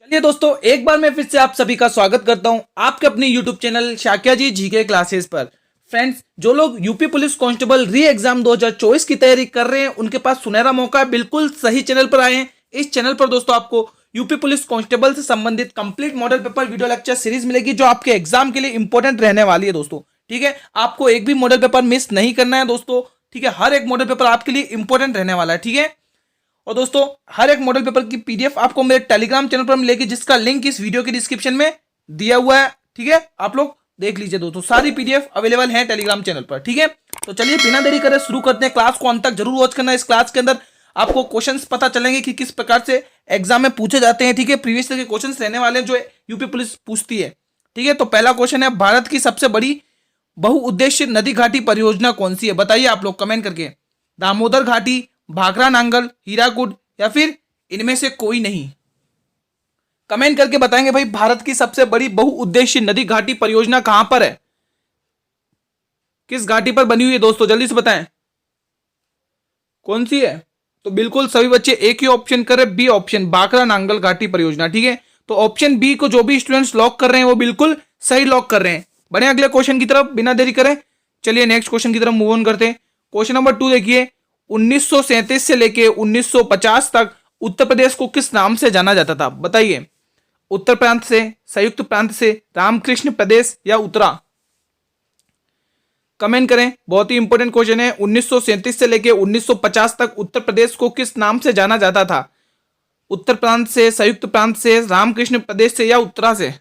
चलिए दोस्तों, एक बार मैं फिर से आप सभी का स्वागत करता हूं आपके अपने YouTube चैनल शाक्या जी जीके क्लासेस पर। फ्रेंड्स, जो लोग यूपी पुलिस कांस्टेबल री एग्जाम 2024 की तैयारी कर रहे हैं उनके पास सुनहरा मौका है। बिल्कुल सही चैनल पर आए हैं। इस चैनल पर दोस्तों आपको यूपी पुलिस कांस्टेबल से संबंधित complete model paper video lecture series मिलेगी जो आपके एग्जाम के लिए इंपॉर्टेंट रहने वाली है दोस्तों। ठीक है, आपको एक भी मॉडल पेपर मिस नहीं करना है दोस्तों। ठीक है, हर एक मॉडल पेपर आपके लिए इंपॉर्टेंट रहने वाला है। ठीक है, और दोस्तों हर एक मॉडल पेपर की पीडीएफ आपको मेरे टेलीग्राम चैनल पर मिलेगी जिसका लिंक इस वीडियो के डिस्क्रिप्शन में दिया हुआ है। ठीक है, आप लोग देख लीजिए दोस्तों, सारी पीडीएफ अवेलेबल है टेलीग्राम चैनल पर। ठीक है, तो चलिए बिना देरी करे शुरू करते हैं। क्लास को अंत तक जरूर वॉच करना। इस क्लास के अंदर आपको क्वेश्चंस पता चलेंगे कि किस प्रकार से एग्जाम में पूछे जाते हैं। ठीक है, प्रीवियस ईयर के क्वेश्चंस रहने वाले हैं जो यूपी पुलिस पूछती है। ठीक है, तो पहला क्वेश्चन है, भारत की सबसे बड़ी बहुउद्देश्य नदी घाटी परियोजना कौन सी है? बताइए आप लोग कमेंट करके। दामोदर घाटी, भाखड़ा नांगल, हीराकुड या फिर इनमें से कोई नहीं? कमेंट करके बताएंगे भाई, भारत की सबसे बड़ी बहुउद्देश्य नदी घाटी परियोजना कहां पर है, किस घाटी पर बनी हुई है दोस्तों? जल्दी से बताएं कौन सी है। तो बिल्कुल सभी बच्चे एक ही ऑप्शन कर रहे, बी ऑप्शन, भाखड़ा नांगल घाटी परियोजना। ठीक है, तो ऑप्शन बी को जो भी स्टूडेंट्स लॉक कर रहे हैं वो बिल्कुल सही लॉक कर रहे हैं। बढ़े अगले क्वेश्चन की तरफ बिना देरी करें। चलिए नेक्स्ट क्वेश्चन की तरफ मूव ऑन करते हैं। क्वेश्चन नंबर 2 देखिए, 1937 से लेके 1950 तक उत्तर प्रदेश को किस नाम से जाना जाता था? बताइए। उत्तर प्रांत से, संयुक्त प्रांत से, रामकृष्ण प्रदेश या उत्तरा? कमेंट करें, बहुत ही इंपॉर्टेंट क्वेश्चन है। 1937 से लेके 1950 तक उत्तर प्रदेश को किस नाम से जाना जाता था? उत्तर प्रांत से, संयुक्त प्रांत से, रामकृष्ण प्रदेश से या उत्तरा से?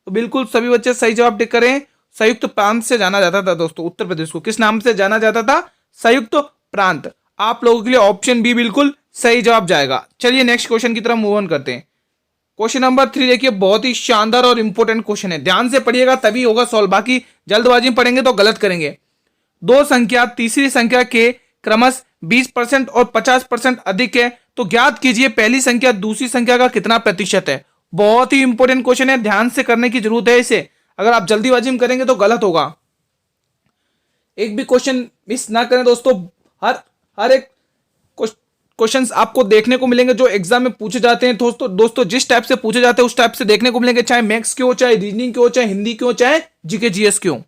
तो बिल्कुल सभी बच्चे सही जवाब टिक करें। संयुक्त प्रांत से जाना जाता था दोस्तों। उत्तर प्रदेश को किस नाम से जाना जाता था? संयुक्त प्रांत। आप लोगों के लिए ऑप्शन बी बिल्कुल सही जवाब जाएगा। चलिए नेक्स्ट क्वेश्चन की तरफ मूव ऑन करते हैं। क्वेश्चन नंबर 3 देखिए, बहुत ही शानदार और इंपॉर्टेंट क्वेश्चन है, ध्यान से पढ़िएगा तभी होगा सॉल्व, बाकी जल्दबाजी में पढ़ेंगे तो गलत करेंगे। दो संख्या तीसरी संख्या के क्रमश 20% और 50% अधिक है तो ज्ञात कीजिए पहली संख्या दूसरी संख्या का कितना प्रतिशत है। बहुत ही इंपॉर्टेंट क्वेश्चन है, ध्यान से करने की जरूरत है इसे। अगर आप जल्दीबाजी में करेंगे तो गलत होगा। एक भी क्वेश्चन मिस ना करें दोस्तों। हर एक क्वेश्चंस आपको देखने को मिलेंगे जो एग्जाम में पूछे जाते हैं दोस्तों जिस टाइप से पूछे जाते हैं उस टाइप से देखने को मिलेंगे, चाहे मैथ्स के हो, चाहे रीजनिंग के हो, चाहे हिंदी के हो, चाहे जीके जीएस के हो।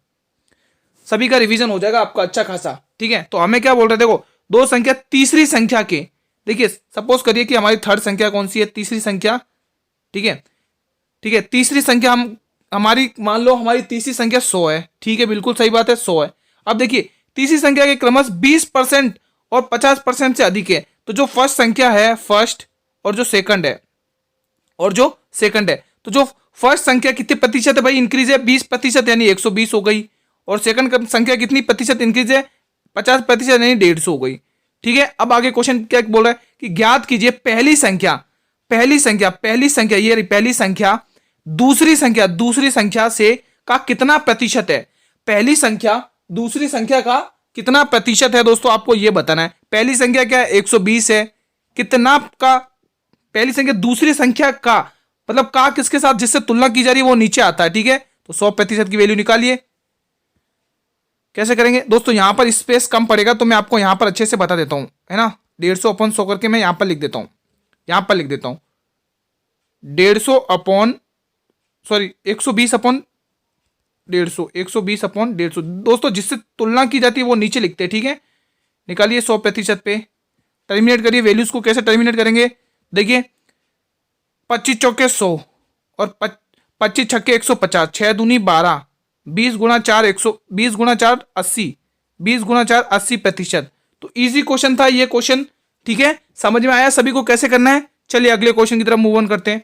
सभी का रिवीजन हो जाएगा आपका अच्छा खासा। ठीक है, तो हमें क्या बोल रहे हैं, देखो दो संख्या तीसरी संख्या के, देखिए सपोज करिए कि हमारी थर्ड संख्या कौन सी है, तीसरी संख्या। ठीक है, ठीक है, तीसरी संख्या हमारी मान लो हमारी तीसरी संख्या 100 है। ठीक है, बिल्कुल सही बात है, 100 है। अब देखिए तीसरी संख्या के क्रमश 20% और 50% से अधिक है तो जो फर्स्ट संख्या है, फर्स्ट और जो सेकंड है, तो जो फर्स्ट संख्या कितने प्रतिशत है भाई इंक्रीज है? 20% यानी 120 हो गई। और सेकंड संख्या कितनी प्रतिशत इंक्रीज है? 50% यानी 150 हो गई। ठीक है, अब आगे क्वेश्चन क्या बोल रहा है कि ज्ञात कीजिए पहली संख्या ये पहली संख्या दूसरी संख्या से का कितना प्रतिशत है? पहली संख्या दूसरी संख्या का कितना प्रतिशत है दोस्तों, आपको यह बताना है। पहली संख्या क्या है? 120 है। कितना का पहली संख्या दूसरी संख्या का, मतलब का किसके साथ जिससे तुलना की जा रही है वो नीचे आता है। ठीक है, तो 100% की वैल्यू निकालिए। कैसे करेंगे दोस्तों? यहां पर स्पेस कम पड़ेगा तो मैं आपको यहां पर अच्छे से बता देता हूं, है ना। 150 अपॉन 100 करके मैं यहां पर लिख देता हूं, 120 अपॉन 120 दोस्तों जिससे तुलना की जाती है वो नीचे लिखते हैं। ठीक है, निकालिए 100% पे, टर्मिनेट करिए। वैल्यूज को कैसे टर्मिनेट करेंगे? देखिए 25 चौके 100 और 25 छक्के 150, 6 दूनी 12, 20 गुणा 4 80, 20 गुणा 4 80%। तो इजी क्वेश्चन था ये क्वेश्चन। ठीक है, समझ में आया सभी को कैसे करना है? चलिए अगले क्वेश्चन की तरफ मूव ऑन करते हैं।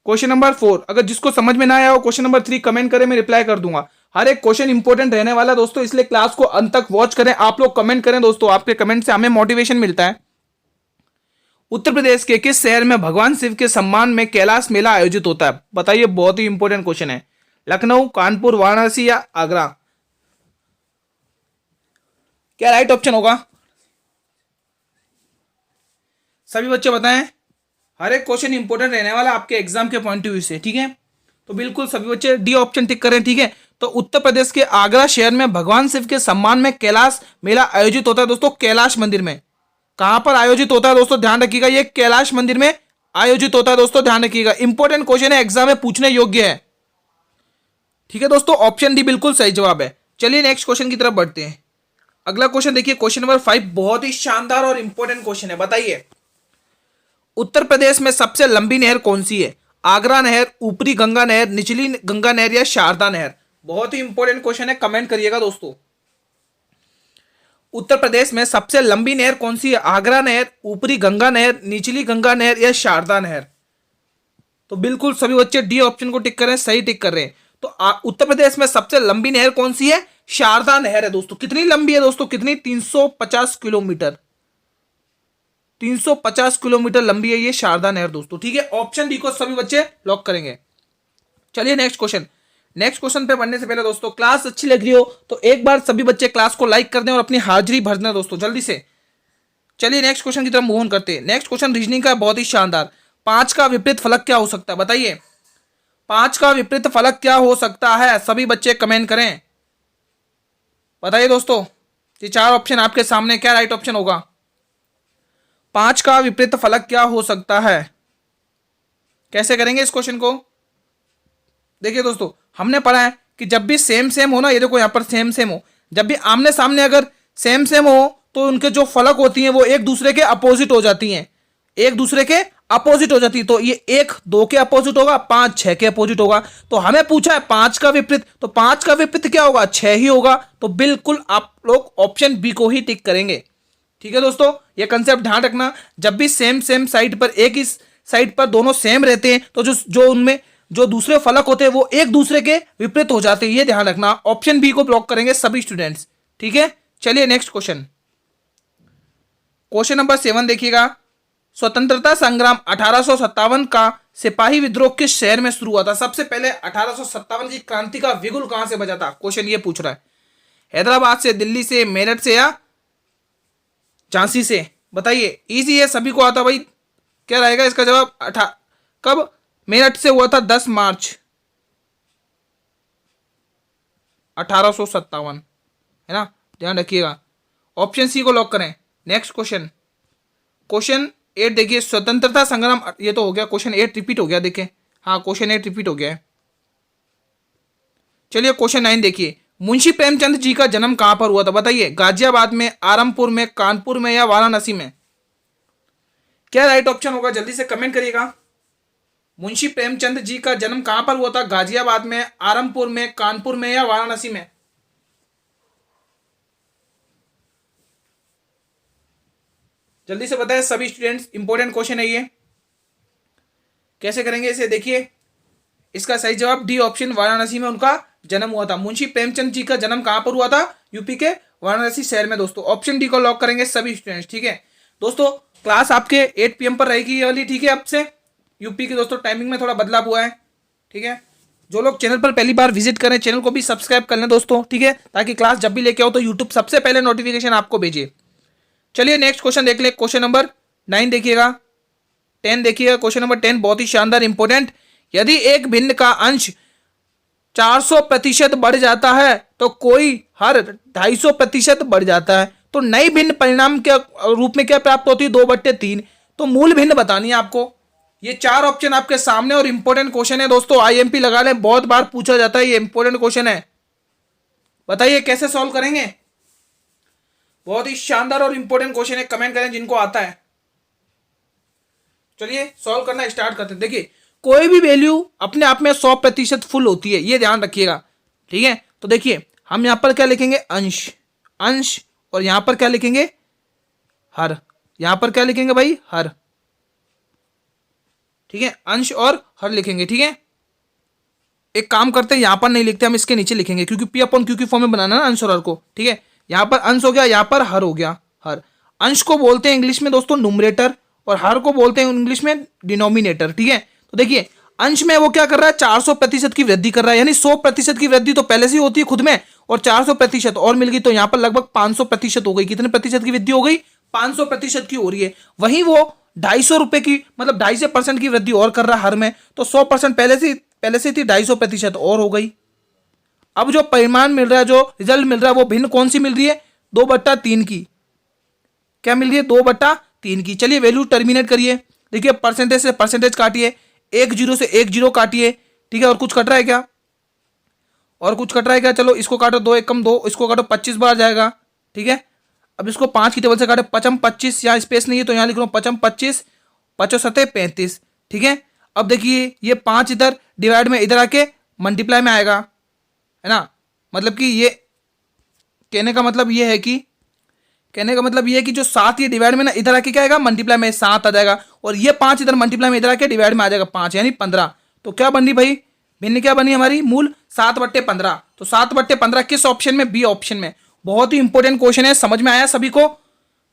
क्वेश्चन नंबर 4, अगर जिसको समझ में ना आया हो क्वेश्चन नंबर 3 कमेंट करें, मैं रिप्लाई कर दूंगा। हर एक क्वेश्चन इंपॉर्टेंट रहने वाला दोस्तों, इसलिए क्लास को अंत तक वॉच करें। आप लोग कमेंट करें दोस्तों, आपके कमेंट से हमें मोटिवेशन मिलता है। उत्तर प्रदेश के किस शहर में भगवान शिव के सम्मान में कैलाश मेला आयोजित होता है? बताइए, बहुत ही इंपॉर्टेंट क्वेश्चन है। लखनऊ, कानपुर, वाराणसी या आगरा? क्या राइट ऑप्शन होगा? सभी बच्चे बताएं। हर एक क्वेश्चन इंपॉर्टेंट रहने वाला आपके एग्जाम के पॉइंट ऑफ व्यू से। ठीक है, तो बिल्कुल सभी बच्चे डी ऑप्शन टिक करें। ठीक है, तो उत्तर प्रदेश के आगरा शहर में भगवान शिव के सम्मान में कैलाश मेला आयोजित होता है दोस्तों। कैलाश मंदिर में कहां पर आयोजित होता है दोस्तों? ध्यान रखिएगा, ये कैलाश मंदिर में आयोजित होता है दोस्तों, ध्यान रखिएगा, इंपॉर्टेंट क्वेश्चन है, एग्जाम में पूछने योग्य है। ठीक है दोस्तों, ऑप्शन डी बिल्कुल सही जवाब है। चलिए नेक्स्ट क्वेश्चन की तरफ बढ़ते हैं। अगला क्वेश्चन देखिए, क्वेश्चन नंबर 5 बहुत ही शानदार और इंपॉर्टेंट क्वेश्चन है। बताइए, उत्तर प्रदेश में सबसे लंबी नहर कौन सी है? आगरा नहर, ऊपरी गंगा नहर, निचली गंगा नहर या शारदा नहर? बहुत ही इंपॉर्टेंट क्वेश्चन है, कमेंट करिएगा दोस्तों। उत्तर प्रदेश में सबसे लंबी नहर कौन सी है? आगरा नहर, ऊपरी गंगा नहर, निचली गंगा नहर या शारदा नहर? तो बिल्कुल सभी बच्चे डी ऑप्शन को टिक कर रहे हैं, सही टिक कर रहे हैं। तो उत्तर प्रदेश में सबसे लंबी नहर कौन सी है? शारदा नहर है दोस्तों। कितनी लंबी है दोस्तों? कितनी? 350 किलोमीटर। 350 किलोमीटर लंबी है ये शारदा नहर दोस्तों। ठीक है, ऑप्शन डी को सभी बच्चे लॉक करेंगे। चलिए नेक्स्ट क्वेश्चन। नेक्स्ट क्वेश्चन पे बढ़ने से पहले दोस्तों, क्लास अच्छी लग रही हो तो एक बार सभी बच्चे क्लास को लाइक कर दें और अपनी हाजिरी भर दें दोस्तों, जल्दी से। चलिए नेक्स्ट क्वेश्चन की तरफ मूव ऑन करते हैं। नेक्स्ट क्वेश्चन रीजनिंग का, बहुत ही शानदार। 5 का विपरीत फलक क्या हो सकता है? बताइए, 5 का विपरीत फलक क्या हो सकता है? सभी बच्चे कमेंट करें, बताइए दोस्तों। ये 4 ऑप्शन आपके सामने, क्या राइट ऑप्शन होगा? 5 का विपरीत फलक क्या हो सकता है? कैसे करेंगे इस क्वेश्चन को? देखिए दोस्तों, हमने पढ़ा है कि जब भी सेम सेम हो ना, ये देखो यहाँ पर सेम सेम हो, जब भी आमने सामने अगर सेम सेम हो तो उनके जो फलक होती हैं वो एक दूसरे के अपोजिट हो जाती हैं, एक दूसरे के अपोजिट हो जाती है। तो ये 1 2 के अपोजिट होगा, 5 6 के अपोजिट होगा। तो हमें पूछा है 5 का विपरीत, तो 5 का विपरीत क्या होगा? 6 ही होगा। तो बिल्कुल आप लोग ऑप्शन बी को ही टिक करेंगे। ठीक है दोस्तों, ये कंसेप्ट ध्यान रखना, जब भी सेम सेम साइड पर, एक ही साइड पर दोनों सेम रहते हैं तो जो उनमें जो दूसरे फलक होते हैं वो एक दूसरे के विपरीत हो जाते हैं, ये ध्यान रखना। ऑप्शन बी को ब्लॉक करेंगे सभी स्टूडेंट्स। ठीक है, चलिए नेक्स्ट क्वेश्चन। क्वेश्चन नंबर 7 देखिएगा। स्वतंत्रता संग्राम 1857 का सिपाही विद्रोह किस शहर में शुरू हुआ था? सबसे पहले 1857 की क्रांति का बिगुल कहां से बजा था? क्वेश्चन ये पूछ रहा है। हैदराबाद से, दिल्ली से, मेरठ से या झांसी से? बताइए, इजी है, सभी को आता भाई। क्या रहेगा इसका जवाब? कब? मेरठ से हुआ था 10 मार्च 1857, है ना, ध्यान रखिएगा। ऑप्शन सी को लॉक करें। नेक्स्ट क्वेश्चन, क्वेश्चन 8 देखिए, स्वतंत्रता संग्राम, ये तो हो गया, क्वेश्चन 8 रिपीट हो गया, देखें, हाँ क्वेश्चन 8 रिपीट हो गया है। चलिए क्वेश्चन 9 देखिए, मुंशी प्रेमचंद जी का जन्म कहां पर हुआ था? बताइए, गाजियाबाद में, आरामपुर में, कानपुर में या वाराणसी में? क्या राइट ऑप्शन होगा? जल्दी से कमेंट करिएगा। मुंशी प्रेमचंद जी का जन्म कहां पर हुआ था? गाजियाबाद में, आरामपुर में, कानपुर में या वाराणसी में? जल्दी से बताएं सभी स्टूडेंट्स, इंपॉर्टेंट क्वेश्चन है ये। कैसे करेंगे इसे? देखिए, इसका सही जवाब डी ऑप्शन, वाराणसी में उनका जन्म हुआ था। मुंशी प्रेमचंद जी का जन्म कहां पर हुआ था? यूपी के वाराणसी शहर में दोस्तों। ऑप्शन डी को लॉक करेंगे सभी स्टूडेंट्स। ठीक है दोस्तों, क्लास आपके 8 PM पर रहेगी ये वाली। ठीक है, अब से यूपी की दोस्तों टाइमिंग में थोड़ा बदलाव हुआ है। ठीक है, जो लोग चैनल पर पहली बार विजिट करें, चैनल को भी सब्सक्राइब कर लें दोस्तों। ठीक है, ताकि क्लास जब भी लेके आओ तो यूट्यूब सबसे पहले नोटिफिकेशन आपको भेजे। चलिए नेक्स्ट क्वेश्चन देख ले। क्वेश्चन नंबर 9 देखिएगा, 10 देखिएगा। क्वेश्चन नंबर 10 बहुत ही शानदार इंपॉर्टेंट। यदि एक भिन्न का अंश 400% बढ़ जाता है तो कोई हर 250% बढ़ जाता है, तो नई भिन्न परिणाम के रूप में क्या प्राप्त होती है? 2/3। तो मूल भिन्न बतानी है आपको। ये 4 ऑप्शन आपके सामने और इंपॉर्टेंट क्वेश्चन है दोस्तों, IMP लगा लें, बहुत बार पूछा जाता है, ये इंपॉर्टेंट क्वेश्चन है। बताइए कैसे सॉल्व करेंगे? बहुत ही शानदार और इंपॉर्टेंट क्वेश्चन है, कमेंट करें जिनको आता है। चलिए सॉल्व करना स्टार्ट करते हैं। देखिए, कोई भी वैल्यू अपने आप में 100% फुल होती है, ये ध्यान रखिएगा। ठीक है, तो देखिए हम यहां पर क्या लिखेंगे? अंश, अंश, और यहां पर क्या लिखेंगे? हर। यहां पर क्या लिखेंगे भाई? हर। ठीक है, अंश और हर लिखेंगे। ठीक है, एक काम करते हैं, यहां पर नहीं लिखते, हम इसके नीचे लिखेंगे, क्योंकि P/Q की फॉर्म में बनाना ना अंश और हर को। ठीक है, यहां पर अंश हो गया, यहां पर हर हो गया। हर, अंश को बोलते हैं इंग्लिश में दोस्तों न्यूमरेटर, और हर को बोलते हैं इंग्लिश में डिनोमिनेटर। ठीक है, तो देखिए अंश में वो क्या कर रहा है? 400% की वृद्धि कर रहा है, यानी 100% की वृद्धि तो पहले से ही होती है खुद में, और 400% और मिल गई, तो यहां पर लगभग 500% हो गई। कितने प्रतिशत की वृद्धि हो गई? 500% की हो रही है। वहीं वो 250 रुपए की, मतलब 250% की वृद्धि और कर रहा है हर में, तो 100% पहले से थी, 250% और हो गई। अब जो परिमाण मिल रहा है, जो रिजल्ट मिल रहा है, वो भिन्न कौन सी मिल रही है? 2/3 की। क्या मिल रही है? 2/3 की। चलिए वैल्यू टर्मिनेट करिए। देखिए परसेंटेज से परसेंटेज काटिए, 1 0 से 1 0 काटिए, ठीक है। और कुछ कट रहा है क्या? और कुछ कट रहा है क्या? चलो इसको काटो, 2 1 कम 2, इसको काटो, 25 बार जाएगा, ठीक है। अब इसको 5 की टेबल से काटे, 5 25, यहाँ स्पेस नहीं है तो यहाँ लिख रहा हूँ 5 25, 5 7 35, ठीक है। अब देखिए ये 5 इधर डिवाइड में इधर आके मल्टीप्लाई में आएगा, है ना। मतलब कि ये कहने का मतलब ये है कि जो 7 ये डिवाइड में ना इधर आके क्या आएगा, मल्टीप्लाई में 7 आ जाएगा, और ये 5 इधर मल्टीप्लाई में इधर आके डिवाइड में आ जाएगा 5, यानी 15। तो क्या बनी भाई, भिन्न क्या बनी हमारी, मूल 7/15। तो 7/15 किस ऑप्शन में? बी ऑप्शन में। बहुत ही इंपॉर्टेंट क्वेश्चन है, समझ में आया सभी को?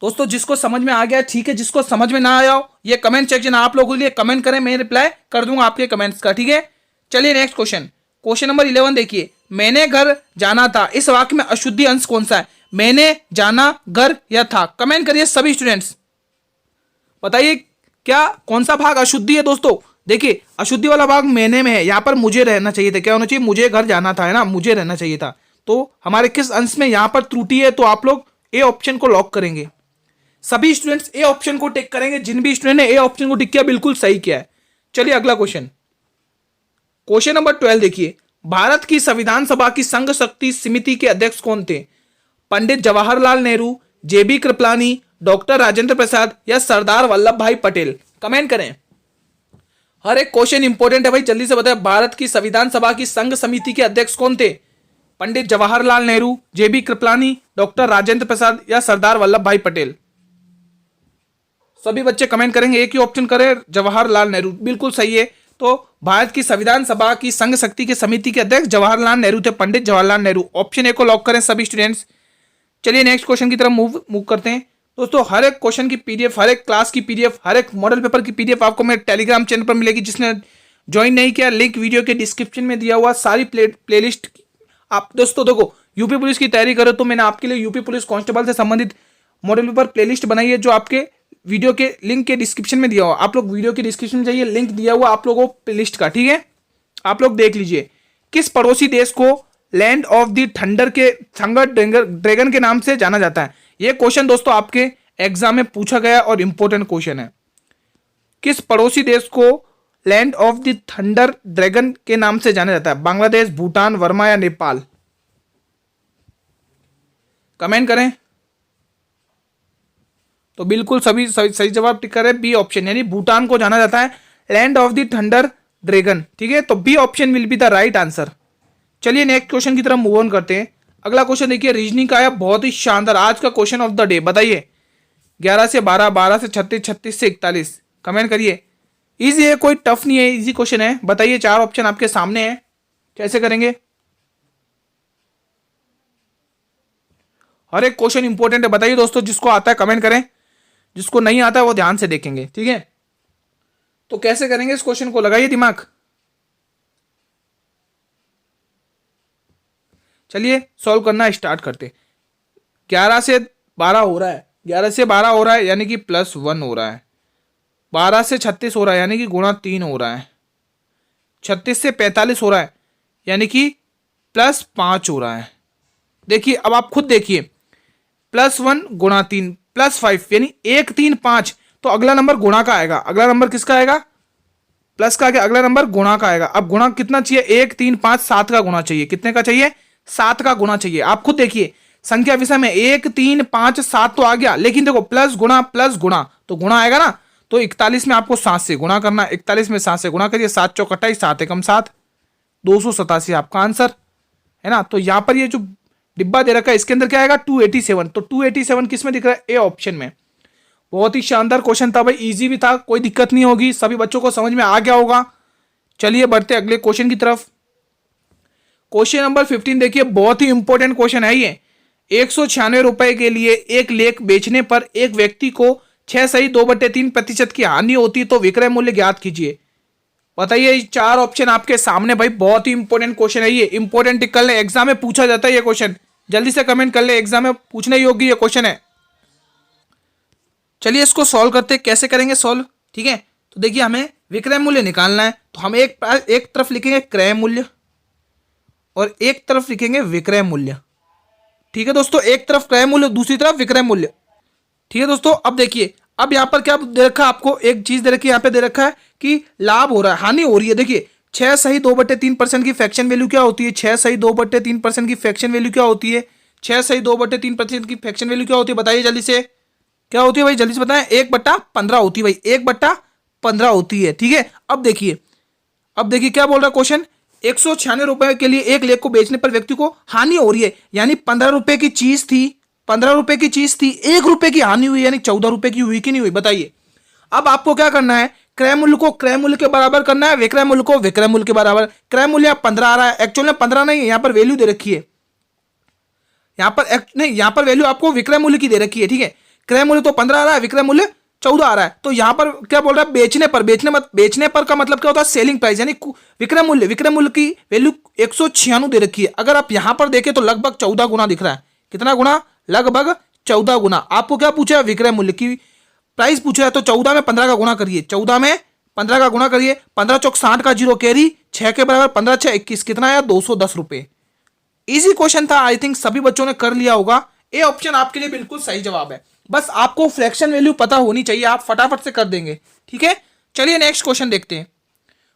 दोस्तों जिसको समझ में आ गया ठीक है, जिसको समझ में ना आया हो ये कमेंट सेक्शन आप लोगों के लिए कमेंट करें, मैं रिप्लाई कर दूंगा आपके कमेंट्स का, ठीक है। चलिए नेक्स्ट क्वेश्चन नंबर 11 देखिए, मैंने घर जाना था, इस वाक्य में अशुद्धि अंश कौन सा है? मैंने जाना, घर या था? कमेंट करिए सभी स्टूडेंट्स, बताइए क्या कौन सा भाग अशुद्धि है। दोस्तों देखिए अशुद्धि वाला भाग मैंने में है, यहाँ पर मुझे रहना चाहिए था, क्या होना चाहिए, मुझे घर जाना था, है ना, मुझे रहना चाहिए था। तो हमारे किस अंश में यहाँ पर त्रुटि है? तो आप लोग ए ऑप्शन को लॉक करेंगे, सभी स्टूडेंट्स ए ऑप्शन को टिक करेंगे, जिन भी स्टूडेंट ने ए ऑप्शन को टिक किया बिल्कुल सही किया है। चलिए अगला क्वेश्चन नंबर 12 देखिए, भारत की संविधान सभा की संघ शक्ति समिति के अध्यक्ष कौन थे? पंडित जवाहरलाल नेहरू, जेबी कृपलानी, डॉक्टर राजेंद्र प्रसाद या सरदार वल्लभ भाई पटेल? कमेंट करें, हर एक क्वेश्चन इंपॉर्टेंट है भाई, जल्दी से बताएं। भारत की संविधान सभा की संघ समिति के अध्यक्ष कौन थे? पंडित जवाहरलाल नेहरू, जेबी कृपलानी, डॉक्टर राजेंद्र प्रसाद या सरदार वल्लभ भाई पटेल? सभी बच्चे कमेंट करेंगे, एक ही ऑप्शन करें, जवाहरलाल नेहरू, बिल्कुल सही है। तो भारत की संविधान सभा की संघ शक्ति के समिति के अध्यक्ष जवाहरलाल नेहरू थे, पंडित जवाहरलाल नेहरू। ऑप्शन ए को लॉक करें सभी स्टूडेंट्स। चलिए नेक्स्ट क्वेश्चन की तरफ मूव करते हैं। दोस्तों हर एक क्वेश्चन की पीडीएफ, हर एक क्लास की पीडीएफ, हर एक मॉडल पेपर की पीडीएफ आपको मेरे टेलीग्राम चैनल पर मिलेगी। जिसने ज्वाइन नहीं किया, लिंक वीडियो के डिस्क्रिप्शन में दिया हुआ, सारी प्लेलिस्ट आप दोस्तों देखो, यूपी पुलिस की तैयारी करो तो मैंने आपके लिए यूपी पुलिस कांस्टेबल से संबंधित मॉडल पेपर प्लेलिस्ट बनाई है, जो आपके वीडियो के लिंक के डिस्क्रिप्शन में दिया हुआ। आप लोग वीडियो के डिस्क्रिप्शन में जाइए, लिंक दिया हुआ आप लोगों को प्लेलिस्ट का, ठीक है। आप लोग देख लीजिए, किस पड़ोसी देश को land of the thunder dragon के नाम से जाना जाता है? यह क्वेश्चन दोस्तों आपके एग्जाम में पूछा गया और इंपॉर्टेंट क्वेश्चन है। किस पड़ोसी देश को land of the thunder dragon के नाम से जाना जाता है? बांग्लादेश, भूटान, वर्मा या नेपाल? कमेंट करें। तो बिल्कुल सभी सही जवाब टिक करें, बी ऑप्शन, यानी भूटान को जाना जाता है land of the thunder dragon, ठीक है। तो B option will be the right answer. चलिए नेक्स्ट क्वेश्चन की तरफ मूव ऑन करते हैं। अगला क्वेश्चन देखिए, रीजनिंग का है, बहुत ही शानदार आज का क्वेश्चन ऑफ द डे। बताइए 11 से 12, 12 से 36, 36 से 41। कमेंट करिए, इजी है, कोई टफ नहीं है, इजी क्वेश्चन है। बताइए, 4 ऑप्शन आपके सामने है, कैसे करेंगे? हर एक क्वेश्चन इंपॉर्टेंट है, बताइए दोस्तों, जिसको आता है कमेंट करें, जिसको नहीं आता है वो ध्यान से देखेंगे, ठीक है। तो कैसे करेंगे इस क्वेश्चन को, लगाइए दिमाग। चलिए सॉल्व करना स्टार्ट करते। 11 से 12 हो रहा है, 11 से 12 हो रहा है यानी कि +1 हो रहा है। 12 से 36 हो रहा है यानी कि गुणा 3 हो रहा है। 36 से 45 हो रहा है यानी कि +5 हो रहा है। देखिए अब आप खुद देखिए, +1 गुणा 3 +5 यानी 1 3 5। तो अगला नंबर गुणा का आएगा। अगला नंबर किसका आएगा? प्लस का आएगा। अगला नंबर गुणा का आएगा। अब गुणा कितना चाहिए? 1 3 5 7 का गुणा चाहिए। कितने का चाहिए? 7 का गुणा चाहिए। आप खुद देखिए, संख्या विषय में 1 3 5 7 तो आ गया, लेकिन देखो प्लस गुणा तो गुणा आएगा ना। तो 41 में आपको 7 से गुणा करना, 41 में 7 से गुणा करिए, 7 चौक 28, 7 एकम 7, 287 आपका आंसर है ना। तो यहां पर ये जो डिब्बा दे रखा है इसके अंदर क्या आएगा? 287। तो 287 किस में दिख रहा है? ए ऑप्शन में। बहुत ही शानदार क्वेश्चन था भाई, इजी भी था, कोई दिक्कत नहीं होगी, सभी बच्चों को समझ में आ गया होगा। चलिए बढ़ते अगले क्वेश्चन की तरफ। क्वेश्चन नंबर 15 देखिए, बहुत ही इंपॉर्टेंट क्वेश्चन है ये। 196 रुपए के लिए एक लेख बेचने पर एक व्यक्ति को 6.2/3% की हानि होती है, तो विक्रय मूल्य ज्ञात कीजिए। बताइए, 4 ऑप्शन आपके सामने भाई, बहुत ही इंपॉर्टेंट क्वेश्चन है ये। इंपॉर्टेंट टिक कर ले, एग्जाम में पूछा जाता है ये क्वेश्चन, जल्दी से कमेंट कर ले, एग्जाम में पूछने योग्य ये क्वेश्चन है। चलिए इसको सॉल्व करते हैं, कैसे करेंगे सॉल्व, ठीक है। तो देखिए हमें विक्रय मूल्य निकालना है, तो हम एक तरफ लिखेंगे क्रय मूल्य और एक तरफ लिखेंगे विक्रय मूल्य, ठीक है दोस्तों। एक तरफ क्रय मूल्य, दूसरी तरफ विक्रय मूल्य, ठीक है दोस्तों। अब देखिए अब यहाँ पर क्या दे रखा है आपको, एक चीज दे रखी है, यहाँ पे दे रखा है कि लाभ हो रहा है, हानि हो रही है। देखिए 6 सही 2/3% की फ्रैक्शन वैल्यू क्या होती है, 6 सही 2/3% की फ्रैक्शन वैल्यू क्या होती है, 6 सही 2/3% की फ्रैक्शन वैल्यू क्या होती है, बताइए जल्दी से, क्या होती है भाई, जल्दी से बताएं। 1/15 होती है भाई, 1/15 होती है। ठीक है, अब देखिए क्या बोल रहा है क्वेश्चन, 196 रुपए के लिए 1 लेख को बेचने पर व्यक्ति को हानि हो रही है, यानी 15 रुपए की चीज थी, 15 रुपए की चीज थी, 1 रुपए की हानि हुई, यानी 14 रुपए की हुई कि नहीं हुई, बताइए। अब आपको क्या करना है, क्रय मूल्य को क्रय मूल्य के बराबर करना है, विक्रय मूल्य को विक्रय मूल्य के बराबर। क्रय मूल्य 15 आ रहा है, एक्चुअल में 15 नहीं है, यहां पर वैल्यू दे रखी है, यहां पर नहीं, यहां पर वैल्यू आपको विक्रय मूल्य की दे रखी है। ठीक है, क्रय मूल्य तो 15 आ रहा है, विक्रय मूल्य 14 आ रहा है, तो यहां पर क्या बोल रहा है, बेचने पर का मतलब क्या होता है, सेलिंग प्राइस, यानी विक्रय मूल्य की वैल्यू 196 दे रखी है। अगर आप यहां पर देखें तो लगभग 14 गुना दिख रहा है, कितना गुना, लगभग 14 गुना। आपको क्या पूछा है, विक्रय मूल्य की प्राइस पूछा है, तो 14 में 15 का गुणा करिए, 14 में 15 का गुणा करिए, 15 चौक 60 का जीरो कैरी, 6 के बराबर 15 6 21, कितना आया, 210 रुपए। इजी क्वेश्चन था, आई थिंक सभी बच्चों ने कर लिया होगा। ए ऑप्शन आपके लिए बिल्कुल सही जवाब है, बस आपको फ्रैक्शन वैल्यू पता होनी चाहिए, आप फटाफट से कर देंगे। ठीक है, चलिए नेक्स्ट क्वेश्चन देखते हैं।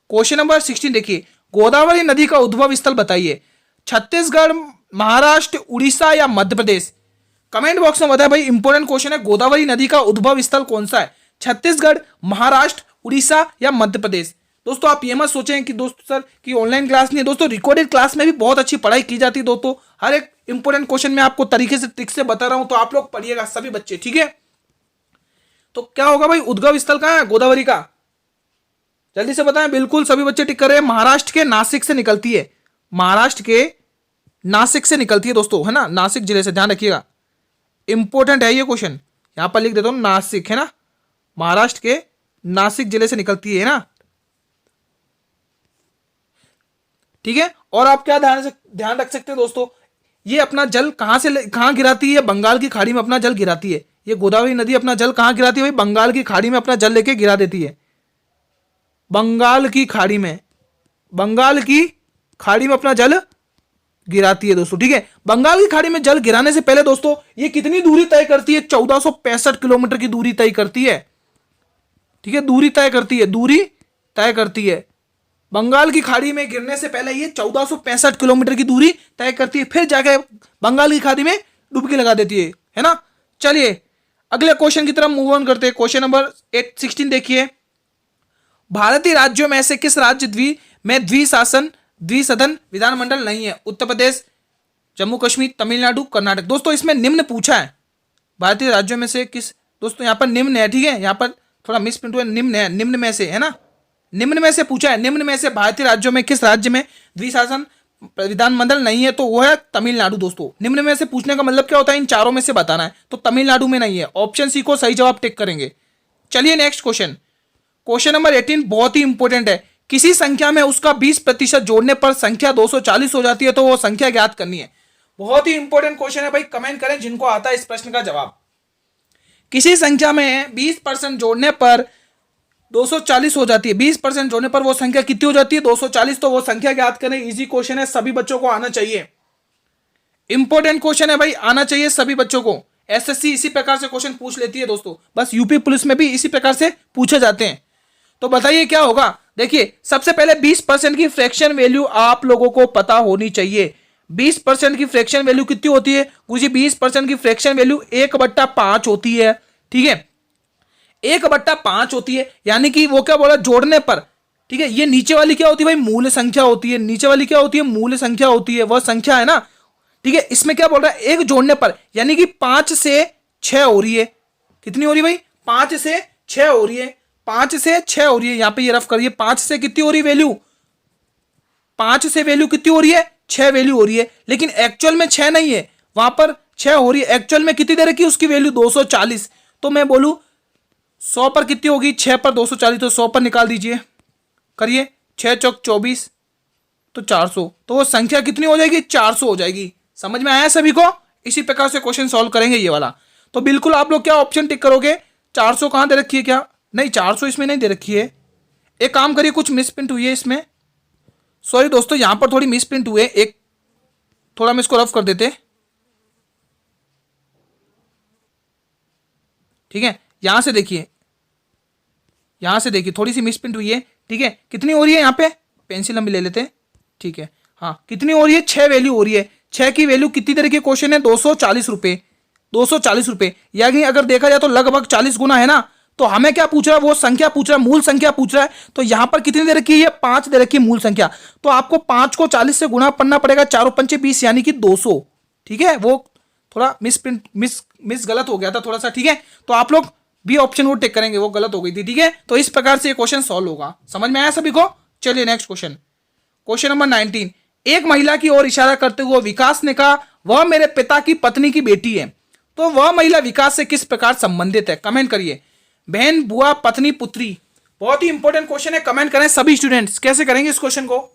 क्वेश्चन नंबर 16 देखिए, गोदावरी नदी का उद्भव स्थल बताइए, छत्तीसगढ़, महाराष्ट्र, उड़ीसा या मध्य प्रदेश। कमेंट बॉक्स में बताएं भाई, इंपॉर्टेंट क्वेश्चन है, गोदावरी नदी का उद्भव स्थल कौन सा है, छत्तीसगढ़, महाराष्ट्र, उड़ीसा या मध्य प्रदेश। दोस्तों आप ये मत सोचें कि दोस्तों सर कि ऑनलाइन क्लास नहीं है, दोस्तों रिकॉर्डेड क्लास में भी बहुत अच्छी पढ़ाई की जाती है दोस्तों, हर एक इंपॉर्टेंट क्वेश्चन में आपको तरीके से ट्रिक से बता रहा हूं, तो आप लोग पढ़िएगा सभी बच्चे। ठीक है, तो क्या होगा भाई, उद्गम स्थल कहां है गोदावरी का, जल्दी से बताएं। बिल्कुल सभी बच्चे टिक कर रहे हैं, महाराष्ट्र के नासिक से निकलती है, महाराष्ट्र के नासिक से निकलती है दोस्तों, है ना, नासिक जिले से, ध्यान रखिएगा, इंपॉर्टेंट है ये क्वेश्चन, यहां पर लिख देता हूं नासिक, है ना, महाराष्ट्र के नासिक जिले से निकलती है ना। ठीक है, और आप क्या ध्यान रख सकते हैं दोस्तों, ये अपना जल कहां गिराती है, बंगाल की खाड़ी में अपना जल गिराती है। ये गोदावरी नदी अपना जल कहां गिराती है भाई, बंगाल की खाड़ी में अपना जल लेके गिरा देती है, बंगाल की खाड़ी में, बंगाल की खाड़ी में अपना जल गिराती है दोस्तों। ठीक है, बंगाल की खाड़ी में जल गिराने से पहले दोस्तों ये कितनी दूरी तय करती है, 1465 किलोमीटर की दूरी तय करती है। ठीक है, दूरी तय करती है, बंगाल की खाड़ी में गिरने से पहले ये 1465 किलोमीटर की दूरी तय करती है, फिर जाके बंगाल की खाड़ी में डुबकी लगा देती है ना। चलिए अगले क्वेश्चन की तरफ मूव ऑन करते हैं। क्वेश्चन नंबर 16 देखिए, भारतीय राज्यों में से किस राज्य द्विसदन विधानमंडल नहीं है, उत्तर प्रदेश, जम्मू कश्मीर, तमिलनाडु, कर्नाटक। दोस्तों इसमें निम्न पूछा है, भारतीय राज्यों में से किस, दोस्तों यहाँ पर निम्न है, ठीक है, यहाँ पर थोड़ा मिस प्रिंट हुआ, निम्न है, निम्न में से, है ना, निम्न में से पूछा है, निम्न में से भारतीय राज्यों में किस राज्य में द्विशासन विधानमंडल नहीं है, तो वो है तमिलनाडु। दोस्तों निम्न में से पूछने का मतलब क्या होता है, इन चारों में से बताना है, तो तमिलनाडु में नहीं है, ऑप्शन सी को सही जवाब टिक करेंगे। चलिए नेक्स्ट क्वेश्चन, क्वेश्चन नंबर 18 बहुत ही इंपॉर्टेंट है, किसी संख्या में उसका 20% जोड़ने पर संख्या 240 हो जाती है, तो वो संख्या ज्ञात करनी है। बहुत ही इंपॉर्टेंट क्वेश्चन है भाई, कमेंट करें जिनको आता है इस प्रश्न का जवाब। किसी संख्या में 20% जोड़ने पर 240 हो जाती है, 20% जोड़ने पर वो संख्या कितनी हो जाती है, 240, तो वो संख्या ज्ञात करें। इजी क्वेश्चन है, सभी बच्चों को आना चाहिए, इंपॉर्टेंट क्वेश्चन है भाई, आना चाहिए सभी बच्चों को। एसएससी इसी प्रकार से क्वेश्चन पूछ लेती है दोस्तों, बस यूपी पुलिस में भी इसी प्रकार से पूछे जाते हैं। तो बताइए क्या होगा, देखिए सबसे पहले 20% की फ्रैक्शन वैल्यू आप लोगों को पता होनी चाहिए। 20% की फ्रैक्शन वैल्यू कितनी होती है गुरुजी, 20% की फ्रैक्शन वैल्यू 1/5 होती है। ठीक है, 1/5 होती है, यानी कि वो क्या बोला, जोड़ने पर। ठीक है, ये नीचे वाली क्या होती है भाई, मूल संख्या होती है, नीचे वाली क्या होती है, मूल संख्या होती है, वह संख्या है ना। ठीक है, इसमें क्या बोल रहा है, एक जोड़ने पर, यानी कि 5 से 6 हो रही है, कितनी हो रही है भाई, 5 से 6 हो रही है, 5 से 6 हो रही है, यहां पे ये रफ करिए, 5 से कितनी हो रही है वैल्यू, 5 से वैल्यू कितनी हो रही है, 6 वैल्यू हो रही है, लेकिन एक्चुअल में 6 नहीं है, वहां पर 6 हो रही है, एक्चुअल में कितनी दे रखी है उसकी वैल्यू 240। तो मैं बोलूं 100 पर कितनी होगी, 6 पर 240, तो 100 पर निकाल दीजिए, करिए, 6 चौक 24, तो 400, तो वो संख्या कितनी हो जाएगी, 400 हो जाएगी। समझ में आया सभी को, इसी प्रकार से क्वेश्चन सॉल्व करेंगे ये वाला। तो बिल्कुल आप लोग क्या ऑप्शन टिक करोगे, 400 कहां दे रखी है, क्या नहीं 400 इसमें नहीं दे रखी है, एक काम करिए, कुछ मिस प्रिंट हुई है इसमें, सॉरी दोस्तों यहां पर थोड़ी मिस प्रिंट हुए, एक थोड़ा हम इसको रफ कर देते, ठीक है, यहां से देखिए, यहां से देखिए थोड़ी सी मिसप्रिंट हुई है, ठीक है। कितनी हो रही है यहाँ पे, पेंसिल हम भी ले लेते हैं, ठीक है। हाँ, कितनी हो रही है, 6 वैल्यू हो रही है। 6 की वैल्यू कितनी तरह के क्वेश्चन है, 240 रुपए, 240 रुपए, यानी अगर देखा जाए तो लगभग 40 गुना है ना। तो हमें क्या पूछ रहा है, वो संख्या पूछ रहा है, मूल संख्या पूछ रहा है। तो यहां पर कितनी दे रखी है, 5 दे रखी है मूल संख्या। तो आपको 5 को 40 से गुणा करना पड़ेगा, 4 पंचे 20 यानी कि 200, ठीक है। वो थोड़ा मिस गलत हो गया था थोड़ा सा, ठीक है। तो आप लोग बी ऑप्शन वो टिक करेंगे, वो गलत हो गई थी, ठीक है। तो इस प्रकार से ये क्वेश्चन सॉल्व होगा। समझ में आया सभी को? चलिए नेक्स्ट क्वेश्चन, क्वेश्चन नंबर 19। एक महिला की ओर इशारा करते हुए विकास ने कहा, वह मेरे पिता की पत्नी की बेटी है। तो वह महिला विकास से किस प्रकार संबंधित है? कमेंट करिए। बहन, बुआ, पत्नी, पुत्री। बहुत ही इंपॉर्टेंट क्वेश्चन है, कमेंट करें सभी स्टूडेंट्स। कैसे करेंगे इस क्वेश्चन को?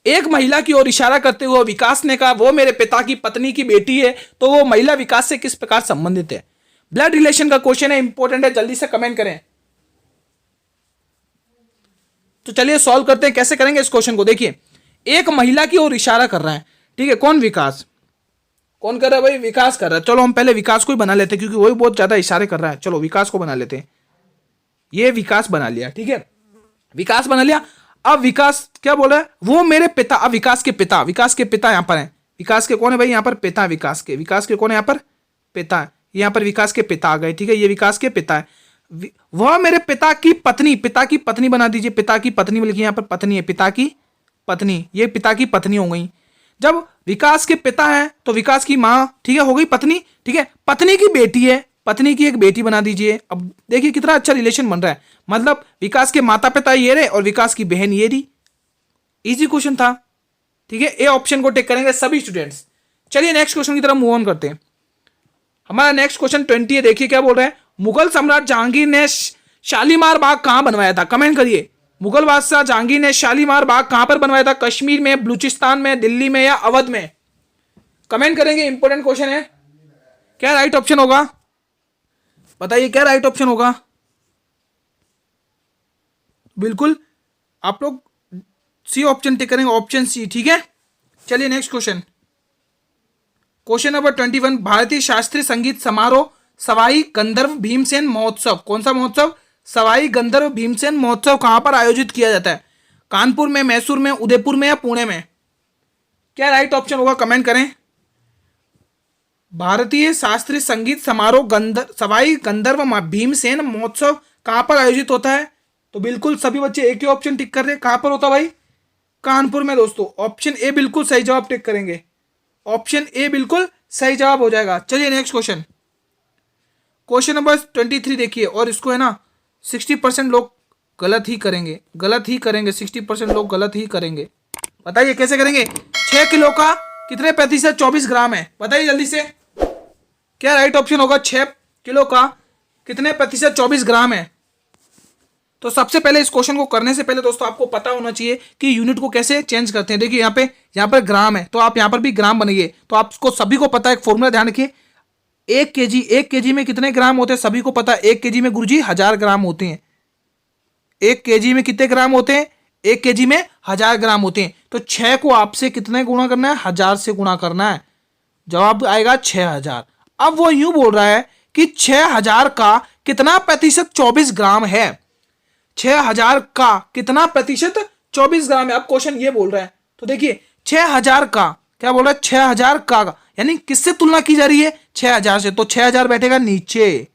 एक महिला की ओर इशारा करते हुए विकास ने कहा, वो मेरे पिता की पत्नी की बेटी है। तो वो महिला विकास से किस प्रकार संबंधित है? ब्लड रिलेशन का क्वेश्चन है, इंपॉर्टेंट है, जल्दी से कमेंट करें। तो चलिए सॉल्व करते हैं, कैसे करेंगे इस क्वेश्चन को। देखिए, एक महिला की ओर इशारा कर रहा है, ठीक है। कौन? विकास। कौन कर रहा है भाई? विकास कर रहा है। चलो हम पहले विकास को ही बना लेते हैं, क्योंकि वही बहुत ज्यादा इशारे कर रहा है। चलो विकास को बना लेते हैं। ये विकास बना लिया, ठीक है, विकास बना लिया। अब विकास क्या बोल रहा है, वो मेरे पिता। अब विकास के पिता, विकास के पिता यहां पर है। विकास के कौन है भाई? यहां पर पिता, विकास के कौन है यहां पर? पिता है। यहां पर विकास के पिता आ गए, ठीक है। ये विकास के पिता है। वह मेरे पिता की पत्नी, पिता की पत्नी बना दीजिए। पिता की पत्नी में लिखिए, यहां पर पत्नी है, पिता की पत्नी, ये पिता की पत्नी हो गई। जब विकास के पिता है तो विकास की मां, ठीक है, हो गई पत्नी, ठीक है। पत्नी की बेटी है, पत्नी की एक बेटी बना दीजिए। अब देखिए कितना अच्छा रिलेशन बन रहा है, मतलब विकास के माता पिता ये रहे और विकास की बहन ये रही। इजी क्वेश्चन था, ठीक है। ए ऑप्शन को टेक करेंगे सभी स्टूडेंट्स। चलिए नेक्स्ट क्वेश्चन की तरफ मूव ऑन करते हैं। हमारा नेक्स्ट क्वेश्चन 20 है। देखिए क्या बोल रहे हैं, मुगल सम्राट जहांगीर ने शालीमार बाग कहां बनवाया था? कमेंट करिए। मुगल बादशाह जहांगीर ने शालीमार बाग कहां पर बनवाया था? कश्मीर में, बलूचिस्तान में, दिल्ली में या अवध में? कमेंट करेंगे, इंपॉर्टेंट क्वेश्चन है। क्या राइट ऑप्शन होगा? बताइए क्या राइट ऑप्शन होगा? बिल्कुल आप लोग सी ऑप्शन टिक करेंगे, ऑप्शन सी, ठीक है। चलिए नेक्स्ट क्वेश्चन, क्वेश्चन नंबर 21। भारतीय शास्त्रीय संगीत समारोह सवाई गंधर्व भीमसेन महोत्सव, कौन सा महोत्सव? सवाई गंधर्व भीमसेन महोत्सव कहां पर आयोजित किया जाता है? कानपुर में, मैसूर में, उदयपुर में या पुणे में? क्या राइट ऑप्शन होगा? कमेंट करें। भारतीय शास्त्रीय संगीत समारोह सवाई गंधर्व भीमसेन महोत्सव कहां पर आयोजित होता है? तो बिल्कुल सभी बच्चे एक ही ऑप्शन टिक कर रहे हैं। कहां पर होता भाई? कानपुर में दोस्तों। ऑप्शन ए बिल्कुल सही जवाब टिक करेंगे, ऑप्शन ए बिल्कुल सही जवाब हो जाएगा। चलिए नेक्स्ट क्वेश्चन, क्वेश्चन नंबर 23 देखिए। और इसको है ना 60% लोग गलत ही करेंगे, गलत ही करेंगे, 60% लोग गलत ही करेंगे। बताइए कैसे करेंगे? 6 किलो का कितने प्रतिशत 24 ग्राम है? बताइए जल्दी से। क्या राइट ऑप्शन होगा? 6 किलो का कितने प्रतिशत 24 ग्राम है? तो सबसे पहले इस क्वेश्चन को करने से पहले दोस्तों आपको पता होना चाहिए कि यूनिट को कैसे चेंज करते हैं। देखिए यहाँ पर ग्राम है, तो आप यहाँ पर भी ग्राम बनाइए। तो आपको सभी को पता है, एक फॉर्मूला ध्यान रखिए, 1 केजी में कितने ग्राम होते हैं? सभी को पता है 1 केजी में गुरुजी 1000 ग्राम होते हैं। 1 केजी में कितने ग्राम होते हैं? 1 केजी में 1000 ग्राम होते हैं। तो 6 को आपसे कितने गुणा करना है? 1000 से गुणा करना है, जवाब आएगा 6000। अब वो यूं बोल रहा है कि 6000 का कितना प्रतिशत 24 ग्राम है? 6000 का कितना प्रतिशत 24 ग्राम है? अब क्वेश्चन ये बोल रहा है। तो देखिए 6000 का क्या बोल रहा है? 6000 का यानी किससे तुलना की जा रही है? 6000 से। तो 6000 बैठेगा नीचे,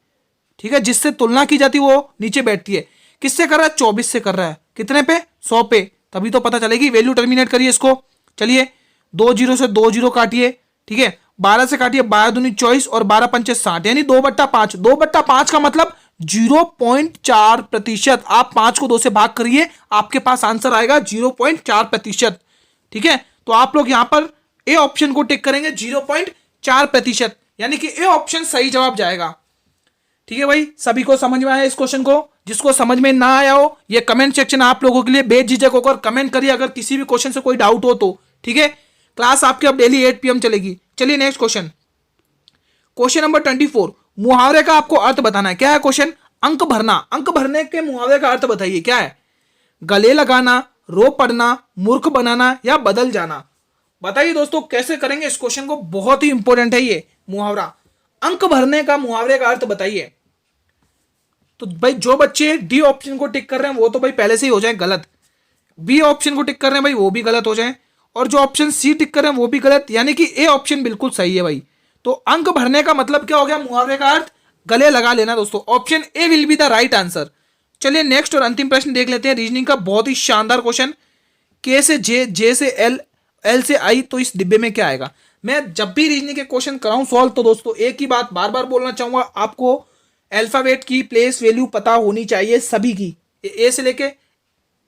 ठीक है। जिससे तुलना की जाती है वो नीचे बैठती है। किससे कर रहा है? 24 से कर रहा है। कितने पे? 100 पे। तभी तो पता चलेगी। वैल्यू टर्मिनेट करिए इसको। चलिए 2 जीरो से 2 जीरो काटिए, ठीक है। 12 से काटिए, 12 दूनी 24 और 12 पंचे 60 यानी 2/5। 2/5 का मतलब 0.4%। आप 5 को 2 से भाग करिए, आपके पास आंसर आएगा 0.4%, ठीक है। तो आप लोग यहां पर ए ऑप्शन को टिक करेंगे, 0.4%, यानी कि ए ऑप्शन सही जवाब जाएगा, ठीक है भाई। सभी को समझ में आया इस क्वेश्चन को? जिसको समझ में ना आया हो, ये कमेंट सेक्शन आप लोगों के लिए बेझिझक होकर कमेंट करिए, अगर किसी भी क्वेश्चन से कोई डाउट हो तो, ठीक है। क्लास आपकी अब डेली 8 PM चलेगी। चलिए नेक्स्ट क्वेश्चन, क्वेश्चन नंबर 24। मुहावरे का आपको अर्थ बताना है। क्या है क्वेश्चन? अंक भरना। अंक भरने के मुहावरे का अर्थ बताइए क्या है? गले लगाना, रो पड़ना, मूर्ख बनाना या बदल जाना? बताइए दोस्तों कैसे करेंगे इस क्वेश्चन को? बहुत ही इंपॉर्टेंट है ये मुहावरा। अंक भरने का मुहावरे का अर्थ बताइए। तो भाई जो बच्चे डी ऑप्शन को टिक कर रहे हैं वो तो भाई पहले से ही हो जाए गलत, बी ऑप्शन को टिक कर रहे हैं भाई वो भी गलत हो जाए, और जो ऑप्शन सी टिक कर रहे हैं वो भी गलत, यानी कि ए ऑप्शन बिल्कुल सही है भाई। तो अंक भरने का मतलब क्या हो गया, मुहावरे का अर्थ गले लगा लेना दोस्तों, option A will be the right answer. चलिए नेक्स्ट और अंतिम प्रश्न देख लेते हैं रीजनिंग का, बहुत ही शानदार क्वेश्चन। के से जे, जे से एल, एल से आई, तो इस डिब्बे में क्या आएगा। मैं जब भी रीजनिंग के क्वेश्चन कराऊं सॉल्व तो दोस्तों एक ही बात बार बार बोलना चाहूंगा, आपको अल्फाबेट की प्लेस वैल्यू पता होनी चाहिए सभी की। ए से लेके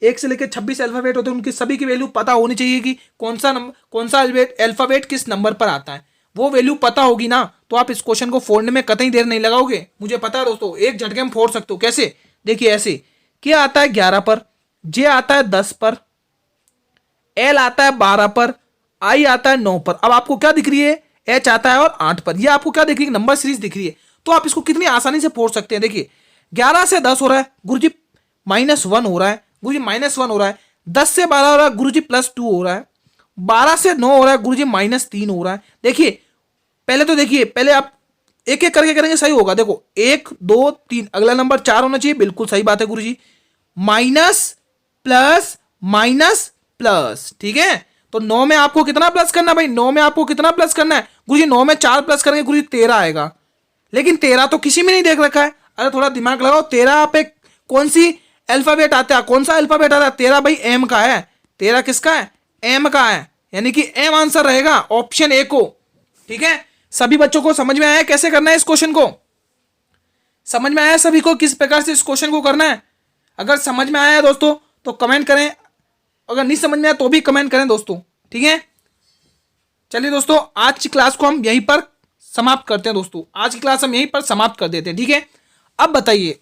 1 से लेके 26 अल्फाबेट होते हैं, उनकी सभी की वैल्यू पता होनी चाहिए कि कौन सा अल्फाबेट किस नंबर पर आता है। वो वैल्यू पता होगी ना तो आप इस क्वेश्चन को फोड़ने में कतई देर नहीं लगाओगे। मुझे पता है दोस्तों एक झटके में फोड़ सकते हो। कैसे, देखिए ऐसे, क्या आता है 11 पर, जे आता है 10 पर, एल आता है 12 पर, आई आता है 9 पर। अब आपको क्या दिख रही है, एच आता है और 8 पर। ये आपको क्या दिख रही है, नंबर सीरीज दिख रही है। तो आप इसको कितनी आसानी से फोड़ सकते हैं। देखिए 11 से 10 हो रहा है गुरुजी -1 हो रहा है, गुरुजी -1 हो रहा है। 10 से 12 हो रहा है गुरुजी +2 हो रहा है। 12 से 9 हो रहा है गुरुजी -3 हो रहा है। देखिए पहले आप एक एक करके करेंगे सही होगा। देखो 1 2 3, अगला नंबर 4 होना चाहिए, बिल्कुल सही बात है गुरुजी। माइनस प्लस माइनस प्लस, ठीक है। तो 9 में आपको कितना प्लस करना है भाई, 9 में आपको कितना प्लस करना है गुरुजी, 9 में 4 प्लस करेंगे गुरुजी 13 आएगा। लेकिन 13 तो किसी में नहीं देख रखा है। अरे थोड़ा दिमाग लगाओ, 13 पे कौन सी अल्फाबेट आता है, कौन सा अल्फाबेट आता है, 13 भाई एम का है। 13 किसका है, एम का है, यानी कि एम आंसर रहेगा ऑप्शन ए को। ठीक है, सभी बच्चों को समझ में आया कैसे करना है इस क्वेश्चन को, समझ में आया सभी को किस प्रकार से इस क्वेश्चन को करना है। अगर समझ में आया दोस्तों तो कमेंट करें, अगर नहीं समझ में आया तो भी कमेंट करें दोस्तों। ठीक है, चलिए दोस्तों आज की क्लास को हम यहीं पर समाप्त करते हैं दोस्तों, आज की क्लास हम यहीं पर समाप्त कर देते हैं। ठीक है, अब बताइए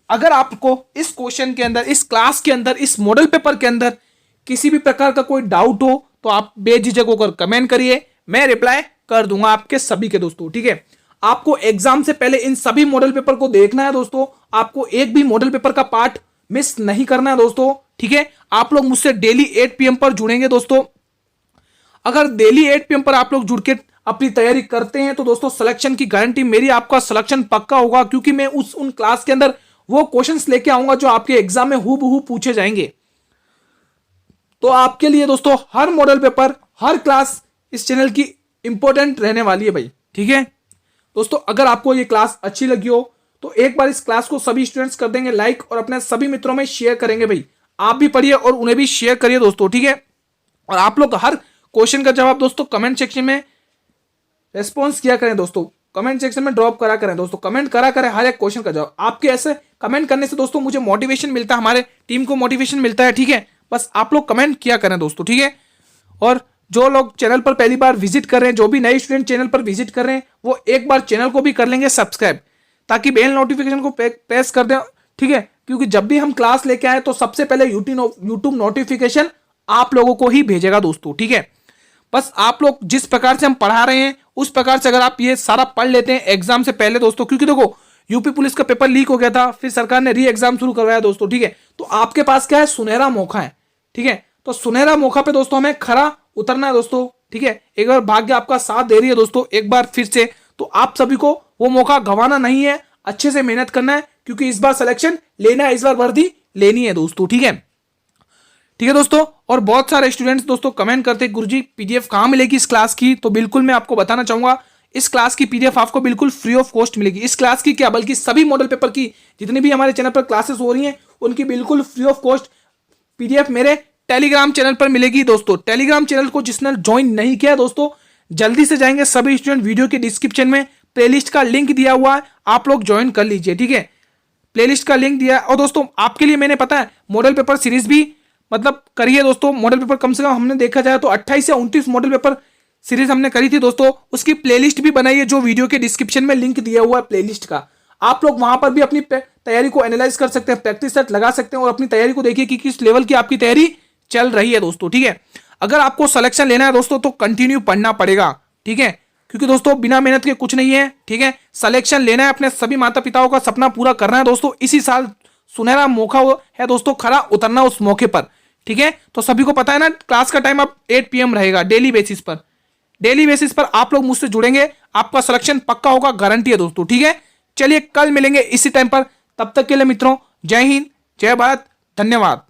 अगर आपको इस क्वेश्चन के अंदर, इस क्लास के अंदर, इस मॉडल पेपर के अंदर किसी भी प्रकार का कोई डाउट हो तो आप बेझिझक होकर कमेंट करिए, मैं रिप्लाई कर दूंगा आपके सभी के दोस्तों। ठीक है, आपको एग्जाम से पहले इन सभी मॉडल पेपर को देखना है दोस्तों, आपको एक भी मॉडल पेपर का पार्ट मिस नहीं करना है दोस्तों। ठीक है, आप लोग मुझसे डेली 8 PM पर जुड़ेंगे दोस्तों। अगर डेली 8 PM पर आप लोग जुड़ के अपनी तैयारी करते हैं तो दोस्तों सिलेक्शन की गारंटी मेरी, आपका सिलेक्शन पक्का होगा, क्योंकि मैं उन क्लास के अंदर वो क्वेश्चंस लेके आऊंगा जो आपके एग्जाम में हूबहू पूछे जाएंगे। तो आपके लिए दोस्तों हर मॉडल पेपर, हर क्लास इस चैनल की इंपॉर्टेंट रहने वाली है भाई। ठीक है दोस्तों, अगर आपको ये क्लास अच्छी लगी हो तो एक बार इस क्लास को सभी स्टूडेंट्स कर देंगे लाइक और अपने सभी मित्रों में शेयर करेंगे भाई। आप भी पढ़िए और उन्हें भी शेयर करिए दोस्तों। ठीक है, और आप लोग हर क्वेश्चन का जवाब दोस्तों कमेंट सेक्शन में रेस्पॉन्स किया करें दोस्तों, कमेंट सेक्शन में ड्रॉप करा करें दोस्तों, कमेंट करा करें हर एक क्वेश्चन का जवाब। आपके ऐसे कमेंट करने से दोस्तों मुझे मोटिवेशन मिलता है, हमारे टीम को मोटिवेशन मिलता है। ठीक है, बस आप लोग कमेंट किया करें दोस्तों। ठीक है, और जो लोग चैनल पर पहली बार विजिट कर रहे हैं, जो भी नए स्टूडेंट चैनल पर विजिट कर रहे हैं, वो एक बार चैनल को भी कर लेंगे सब्सक्राइब, ताकि बेल नोटिफिकेशन को प्रेस कर दें। ठीक है, क्योंकि जब भी हम क्लास लेके आए तो सबसे पहले यूट्यूब नोटिफिकेशन आप लोगों को ही भेजेगा दोस्तों। ठीक है, बस आप लोग जिस प्रकार से हम पढ़ा रहे हैं उस प्रकार से अगर आप ये सारा पढ़ लेते हैं एग्जाम से पहले दोस्तों, क्योंकि देखो यूपी पुलिस का पेपर लीक हो गया था, फिर सरकार ने री एग्जाम शुरू करवाया दोस्तों। ठीक है, तो आपके पास क्या है, सुनहरा मौका है। ठीक है, तो सुनहरा मौका पे दोस्तों हमें खरा उतरना है दोस्तों। ठीक है, एक बार भाग्य आपका साथ दे रही है दोस्तों एक बार फिर से, तो आप सभी को वो मौका गंवाना नहीं है, अच्छे से मेहनत करना है, क्योंकि इस बार सिलेक्शन लेना है, इस बार वर्दी लेनी है दोस्तों। ठीक है, ठीक है दोस्तों, और बहुत सारे स्टूडेंट्स दोस्तों कमेंट करते हैं गुरुजी पीडीएफ कहाँ मिलेगी इस क्लास की, तो बिल्कुल मैं आपको बताना चाहूंगा इस क्लास की पीडीएफ आपको बिल्कुल फ्री ऑफ कॉस्ट मिलेगी। इस क्लास की क्या बल्कि सभी मॉडल पेपर की जितनी भी हमारे चैनल पर क्लासेस हो रही हैं उनकी बिल्कुल फ्री ऑफ कॉस्ट पीडीएफ मेरे टेलीग्राम चैनल पर मिलेगी दोस्तों। टेलीग्राम चैनल को जिसने ज्वाइन नहीं किया दोस्तों जल्दी से जाएंगे, सभी स्टूडेंट वीडियो के डिस्क्रिप्शन में प्लेलिस्ट का लिंक दिया हुआ है, आप लोग ज्वाइन कर लीजिए। ठीक है, प्लेलिस्ट का लिंक दिया है। और दोस्तों आपके लिए मैंने पता है मॉडल पेपर सीरीज भी मतलब करिए दोस्तों, मॉडल पेपर कम से कम हमने देखा जाए तो 28 से 29 मॉडल पेपर सीरीज हमने करी थी दोस्तों, उसकी प्लेलिस्ट भी बनाई है जो वीडियो के डिस्क्रिप्शन में लिंक दिया हुआ है प्लेलिस्ट का। आप लोग वहां पर भी अपनी तैयारी को एनालाइज कर सकते हैं, प्रैक्टिस सेट लगा सकते हैं और अपनी तैयारी को देखिए कि किस लेवल की आपकी तैयारी चल रही है दोस्तों। ठीक है, अगर आपको सिलेक्शन लेना है दोस्तों तो कंटिन्यू पढ़ना पड़ेगा। ठीक है, क्योंकि दोस्तों बिना मेहनत के कुछ नहीं है। ठीक है, सिलेक्शन लेना है, अपने सभी माता पिताओं का सपना पूरा करना है दोस्तों। इसी साल सुनहरा मौका है दोस्तों, खरा उतरना उस मौके पर। ठीक है, तो सभी को पता है ना क्लास का टाइम अब 8 PM रहेगा डेली बेसिस पर, डेली बेसिस पर आप लोग मुझसे जुड़ेंगे, आपका सिलेक्शन पक्का होगा, गारंटी है दोस्तों। ठीक है, चलिए कल मिलेंगे इसी टाइम पर, तब तक के लिए मित्रों जय हिंद, जय भारत, धन्यवाद।